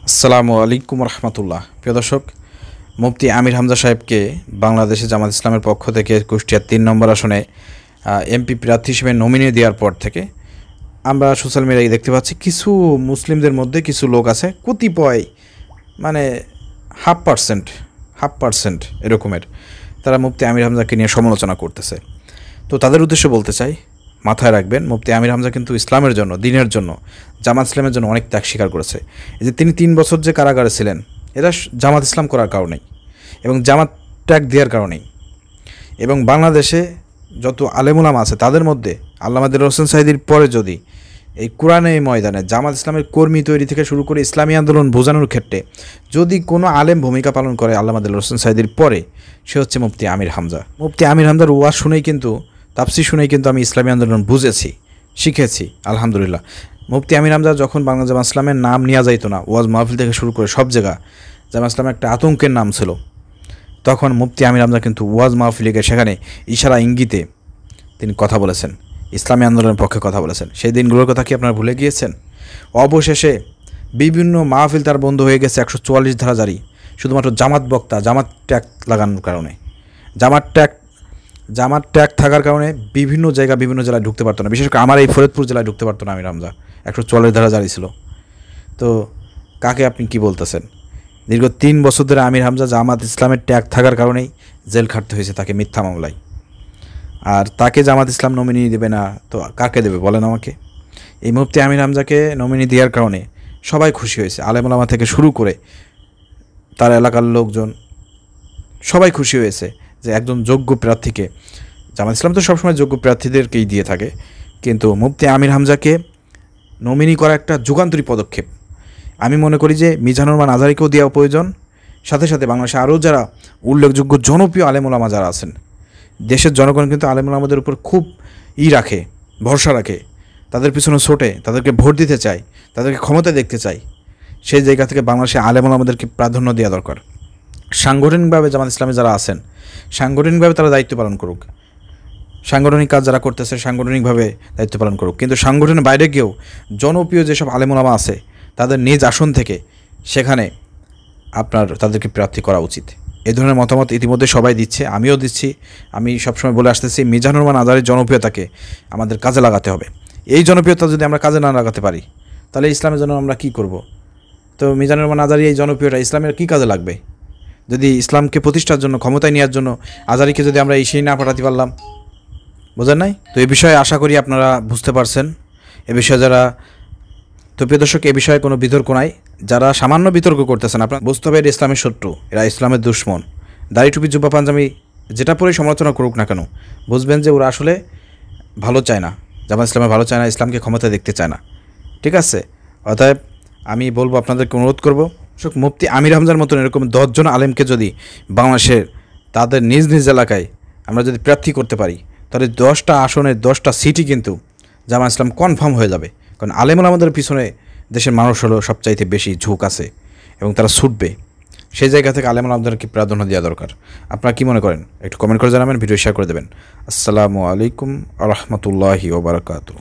আসসালামু আলাইকুম রহমতুল্লাহ। প্রিয় দর্শক, মুফতি আমির হামজা সাহেবকে বাংলাদেশে জামাত ইসলামের পক্ষ থেকে কুষ্টিয়ার ৩ নম্বর আসনে এমপি প্রার্থী হিসেবে নমিনি দেওয়ার পর থেকে আমরা সোশ্যাল মিডিয়ায় দেখতে পাচ্ছি কিছু মুসলিমদের মধ্যে কিছু লোক আছে, কতিপয় মানে 0.5% এরকমের, তারা মুফতি আমির হামজাকে নিয়ে সমালোচনা করতেছে। তো তাদের উদ্দেশ্যে বলতে চাই, মাথায় রাখবেন, মুফতি আমির হামজা কিন্তু ইসলামের জন্য, দিনের জন্য, জামাত ইসলামের জন্য অনেক ত্যাগ স্বীকার করেছে। এই যে তিনি 3 বছর যে কারাগারে ছিলেন, এটা জামাত ইসলাম করার কারণেই এবং জামাত ত্যাগ দেওয়ার কারণেই। এবং বাংলাদেশে যত আলেমুলামা আছে তাদের মধ্যে আল্লামা দেলোয়ার হোসেন সাঈদীর পরে যদি এই কোরআনে ময়দানে জামাত ইসলামের কর্মী তৈরি থেকে শুরু করে ইসলামী আন্দোলন বোঝানোর ক্ষেত্রে যদি কোনো আলেম ভূমিকা পালন করে আল্লামা দেলোয়ার হোসেন সাঈদীর পরে, সে হচ্ছে মুফতি আমির হামজা। মুফতি আমির হামজার ওয়াজ শুনেই কিন্তু, তাফসীর শুনেই কিন্তু আমি ইসলামী আন্দোলন বুঝেছি, শিখেছি আলহামদুলিল্লাহ। মুফতি আমির হামজা যখন বাংলা জামাত ইসলামের নাম নেওয়া যাইতো না, ওয়াজ মাহফিল থেকে শুরু করে সব জায়গা জামাত ইসলামের একটা আতঙ্কের নাম ছিল, তখন মুফতি আমির হামজা কিন্তু ওয়াজ মাহফিলে সেখানে ইশারা ইঙ্গিতে তিনি কথা বলেছেন, ইসলামী আন্দোলনের পক্ষে কথা বলেছেন। সেই দিনগুলোর কথা কি আপনারা ভুলে গিয়েছেন? অবশেষে বিভিন্ন মাহফিল তার বন্ধ হয়ে গেছে 144 ধারা জারি, শুধুমাত্র জামাত বক্তা, জামাত ট্যাগ লাগানোর কারণে। জামাত ট্যাগ থাকার কারণে বিভিন্ন জেলায় ঢুকতে পারতো না, বিশেষ করে আমার এই ফরিদপুর জেলায় ঢুকতে পারতো না আমির হামজা। 144 ধারা জারি ছিল। তো কাকে আপনি কি বলতেছেন? দীর্ঘ 3 বছর ধরে আমির হামজা জামাত ইসলামের ট্যাগ থাকার কারণেই জেল খাটতে হয়েছে তাকে মিথ্যা মামলায়। আর তাকে জামাত ইসলাম নমিনি দেবে না তো কাকে দেবে বলেন আমাকে? এই মুফতি আমির হামজাকে নমিনি দেওয়ার কারণে সবাই খুশি হয়েছে, আলেমুলামা থেকে শুরু করে তার এলাকার লোকজন সবাই খুশি হয়েছে যে একজন যোগ্য প্রার্থীকে, জামাত ইসলাম তো সবসময় যোগ্য প্রার্থীদেরকেই দিয়ে থাকে, কিন্তু মুফতি আমির হামজাকে নমিনি করা একটা যুগান্তরী পদক্ষেপ। আমি মনে করি যে মিজানুর রহমান আজহারীকেও দেওয়া প্রয়োজন, সাথে সাথে বাংলাদেশে আরও যারা উল্লেখযোগ্য জনপ্রিয় আলেমুলামা যারা আছেন, দেশের জনগণ কিন্তু আলেমুলামাদের উপর খুব রাখে, ভরসা রাখে, তাদের পিছনে ছোটে, তাদেরকে ভোট দিতে চায়, তাদেরকে ক্ষমতায় দেখতে চায়। সেই জায়গা থেকে বাংলাদেশে আলেমুলামাদেরকে প্রাধান্য দেওয়া দরকার। সাংগঠনিকভাবে জামাত ইসলামে যারা আছেন, সাংগঠনিকভাবে তারা দায়িত্ব পালন করুক, সাংগঠনিক কাজ যারা করতেছে সাংগঠনিকভাবে দায়িত্ব পালন করুক, কিন্তু সাংগঠনের বাইরে গিয়েও জনপ্রিয় যেসব আলেমুলামা আছে তাদের নিজ আসন থেকে সেখানে তাদেরকে প্রার্থী করা উচিত। এই ধরনের মতামত ইতিমধ্যে সবাই দিচ্ছে, আমিও দিচ্ছি। আমি সবসময় বলে আসতেছি, মিজানুর রহমান আজহারীর জনপ্রিয়তাকে আমাদের কাজে লাগাতে হবে। এই জনপ্রিয়তা যদি আমরা কাজে না লাগাতে পারি তাহলে ইসলামের জন্য আমরা কি করব? তো মিজানুর রহমান আজহারী এই জনপ্রিয়তা ইসলামের কী কাজে লাগবে? যদি ইসলামকে প্রতিষ্ঠার জন্য, ক্ষমতায় নেওয়ার জন্য আজহারীকে যদি আমরা ইসেই না পাঠাতে পারলাম, বোঝেন নাই? তো এই বিষয়ে আশা করি আপনারা বুঝতে পারছেন। এ বিষয়ে যারা, তো প্রিয় দর্শক, এ বিষয়ে কোনো বিতর্ক নাই। যারা সামান্য বিতর্ক করতেছেন, আপনার বুঝতে হবে এরা ইসলামের শত্রু, এরা ইসলামের দুশ্মন। দাড়ি টুপি জুব্বা পাঞ্জাবি যেটা পরেই সমালোচনা করুক না কেন, বুঝবেন যে ওরা আসলে ভালো চায় না, জামাত ইসলামের ভালো চায় না, ইসলামকে ক্ষমতায় দেখতে চায় না। ঠিক আছে? অতএব আমি বলবো, আপনাদেরকে অনুরোধ করবো, মুফতি আমির হামজার মতন এরকম 10 জন আলেমকে যদি বাংলাদেশের তাদের নিজ নিজ এলাকায় আমরা যদি প্রার্থী করতে পারি, তাহলে 10টা আসনের 10টা সিটই কিন্তু জামাত ইসলাম কনফার্ম হয়ে যাবে। কারণ আলেমুলামাদের পিছনে দেশের মানুষ হলো সবচাইতে বেশি ঝোঁক আছে এবং তারা ছুটবে। সেই জায়গা থেকে আলেমুলামাদেরকে প্রাধান্য দেওয়া দরকার। আপনারা কি মনে করেন? একটু কমেন্ট করে জানাবেন, ভিডিও শেয়ার করে দেবেন। আসসালামু আলাইকুম আ রহমতুল্লাহি ওয়া বারাকাতুহু।